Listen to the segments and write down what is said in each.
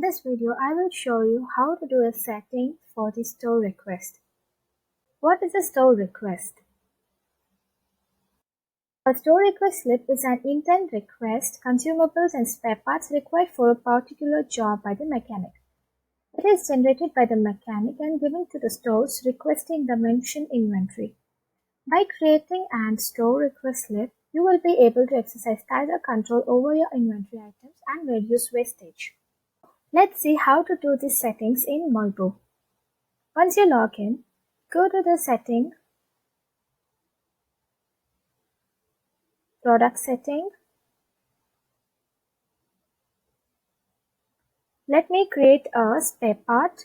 In this video, I will show you how to do a setting for the store request. What is a store request? A store request slip is an intent request, consumables and spare parts required for a particular job by the mechanic. It is generated by the mechanic and given to the stores requesting the mentioned inventory. By creating an store request slip, you will be able to exercise tighter control over your inventory items and reduce wastage. Let's see how to do these settings in Molbu. Once you log in, go to the setting, product setting. Let me create a spare part.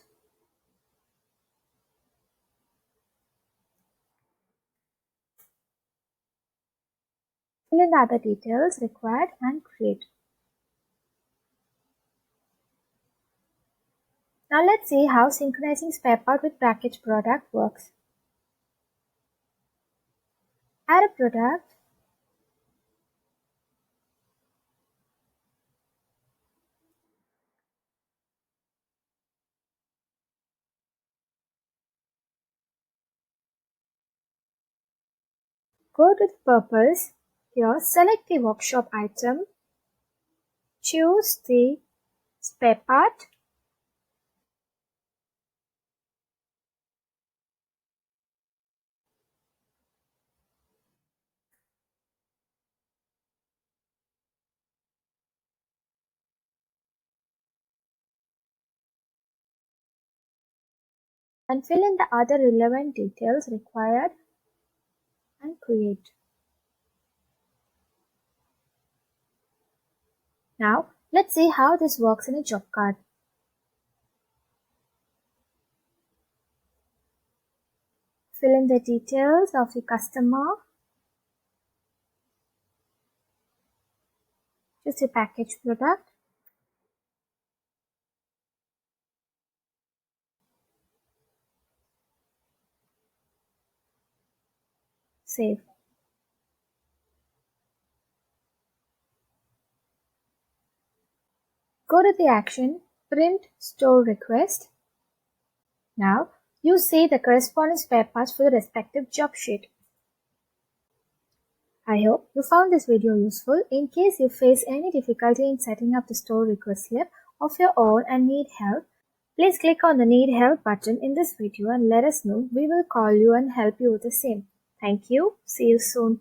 Fill in the other details required and create. Now let's see how synchronizing spare part with package product works. Add a product. Go to the purpose. Here, select the workshop item. Choose the spare part. And fill in the other relevant details required and create. Now, let's see how this works in a job card. Fill in the details of the customer. Choose a package product. Save. Go to the action, print store request. Now, you see the corresponding spare parts for the respective job sheet. I hope you found this video useful. In case you face any difficulty in setting up the store request slip of your own and need help, please click on the Need Help button in this video and let us know. We will call you and help you with the same. Thank you. See you soon.